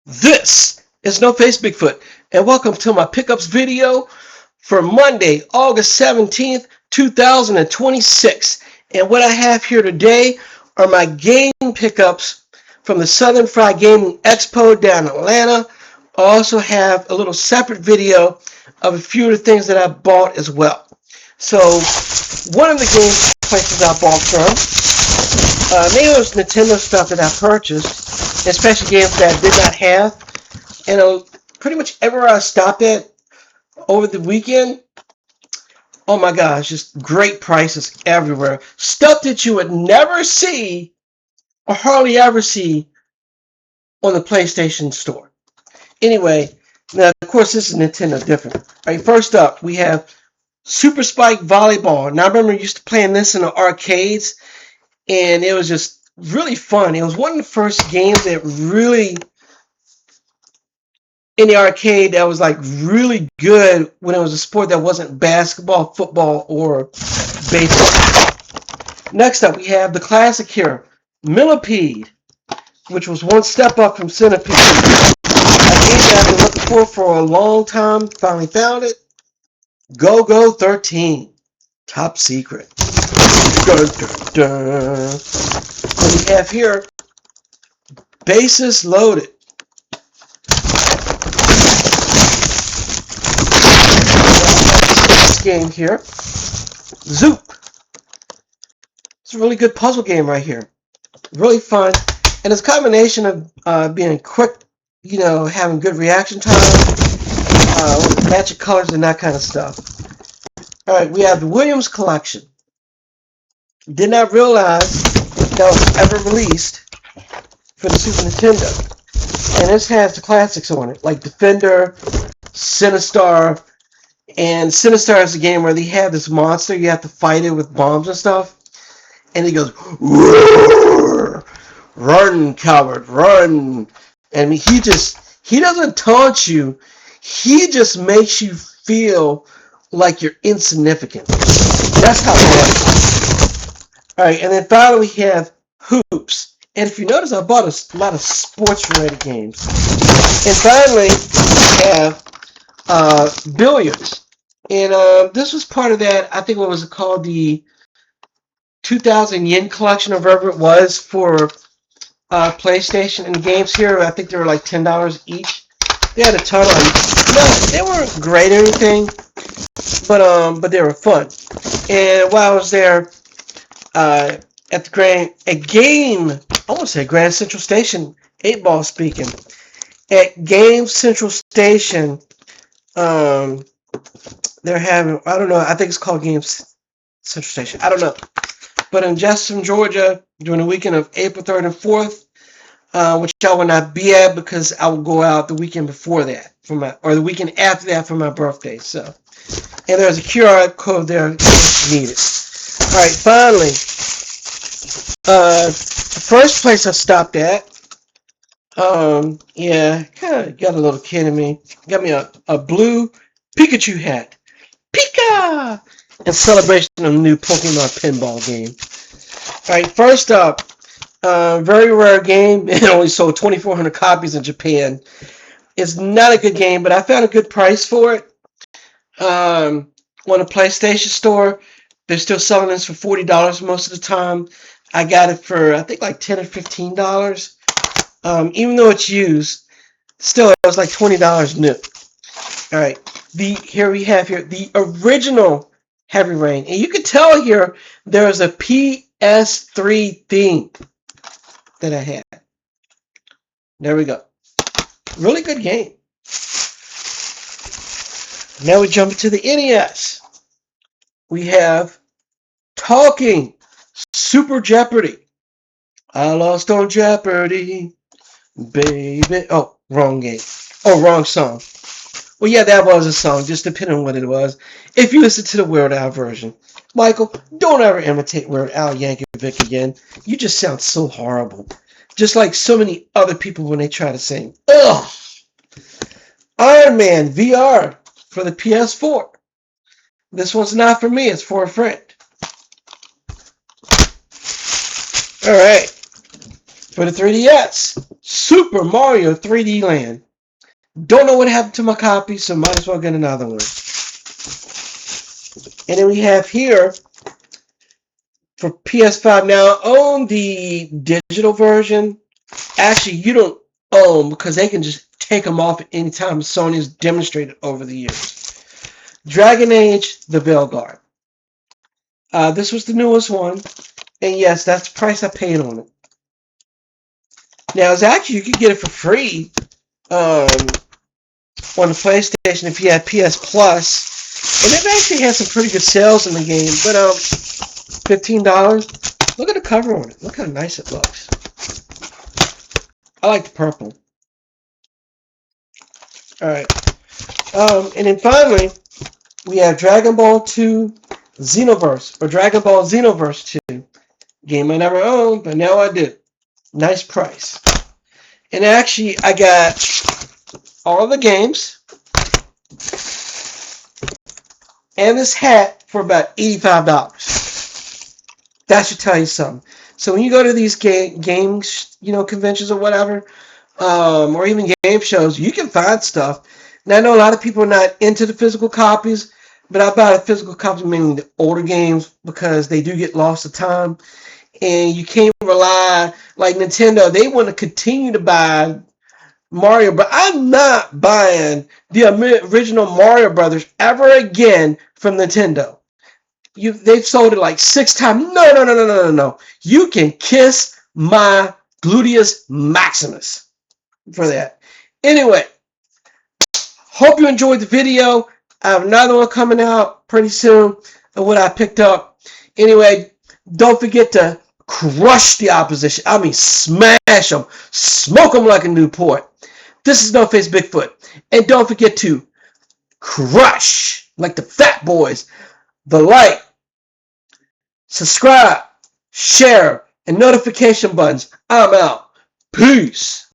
This is No Face Bigfoot, and welcome to my pickups video for Monday, August 17th, 2026. And what I have here today are my game pickups from the Southern Fried Gaming Expo down in Atlanta. I also have a little separate video of a few of the things that I bought as well. So, one of the game places I bought from, maybe it was Nintendo stuff that I purchased, especially games that I did not have. And pretty much everywhere I stopped at over the weekend, oh my gosh, just great prices everywhere. Stuff that you would never see or hardly ever see on the PlayStation Store. Anyway, now of course this is Nintendo different. All right, first up we have Super Spike Volleyball. Now I remember used to playing this in the arcades, and it was just really fun. It was one of the first games that really in the arcade that was like really good when it was a sport that wasn't basketball, football, or baseball. Next up, we have the classic here, Millipede, which was one step up from Centipede. A game that I've been looking for a long time. Finally found it. Go 13, top secret. Dun, dun, dun. So we have here, Bases Loaded. This game here, Zoop. It's a really good puzzle game right here. Really fun, and it's a combination of being quick, having good reaction time, matching colors and that kind of stuff. All right, we have the Williams Collection. Did not realize that was ever released for the Super Nintendo, and this has the classics on it, like Defender, Sinistar, and Sinistar is a game where they have this monster you have to fight it with bombs and stuff. And he goes, "Roar! Run, coward, run." And he doesn't taunt you. He just makes you feel like you're insignificant. That's how it works. All right, and then finally we have Hoops. And if you notice, I bought a lot of sports-related games. And finally, we have Billiards. And this was part of that, I think what was it called, the 2,000 yen collection or whatever it was for PlayStation and games here. I think they were like $10 each. They had a ton of them. No, they weren't great or anything, but they were fun. And while I was there at Grand Central Station, 8-Ball speaking, at Game Central Station, they're having, I don't know, I think it's called Games Central Station. I don't know. But in Jefferson, Georgia, during the weekend of April 3rd and 4th, which I will not be at because I will go out the weekend before that, or the weekend after that for my birthday. So, and there's a QR code there if needed. All right, finally, the first place I stopped at, kind of got a little kid in me. Got me a blue Pikachu hat. Pika! In celebration of the new Pokemon pinball game. Alright, first up, very rare game. It only sold 2,400 copies in Japan. It's not a good game, but I found a good price for it. On a PlayStation Store, they're still selling this for $40 most of the time. I got it for, I think, like $10 or $15. Even though it's used, still, it was like $20 new. Alright, here we have the original Heavy Rain. And you can tell here there's a PS3 theme that I had. There we go. Really good game. Now we jump into the NES. We have Talking Super Jeopardy. I lost on Jeopardy, baby. Oh, wrong game. Oh, wrong song. Well, yeah, that was a song, just depending on what it was. If you listen to the Weird Al version. Michael, don't ever imitate Weird Al Yankovic again. You just sound so horrible. Just like so many other people when they try to sing. Ugh! Iron Man VR for the PS4. This one's not for me, it's for a friend. Alright. For the 3DS, Super Mario 3D Land. Don't know what happened to my copy, so might as well get another one. And then we have here for PS5. Now, I own the digital version. Actually, you don't own because they can just take them off at any time. Sony's demonstrated over the years. Dragon Age: The Veilguard. This was the newest one, and yes, that's the price I paid on it. Now, it's actually you could get it for free on the PlayStation if you had PS Plus, and it actually has some pretty good sales in the game. But $15. Look at the cover on it. Look how nice it looks. I like the purple. All right, and then finally we have Dragon Ball 2 Xenoverse or Dragon Ball Xenoverse 2. Game I never owned, but now I do. Nice price. And actually, I got all the games and this hat for about $85. That should tell you something. So when you go to these games, conventions or whatever, or even game shows, you can find stuff. Now I know a lot of people are not into the physical copies, but I buy the physical copies, meaning the older games, because they do get lost to time. And you can't rely, like Nintendo, they want to continue to buy Mario, but I'm not buying the original Mario Brothers ever again from Nintendo. They've sold it like 6 times. No. You can kiss my gluteus maximus for that. Anyway, hope you enjoyed the video. I have another one coming out pretty soon of what I picked up. Anyway, don't forget to crush the opposition. I mean, smash them. Smoke them like a Newport. This is No Face Bigfoot. And don't forget to crush, like the fat boys, the like, subscribe, share, and notification buttons. I'm out. Peace.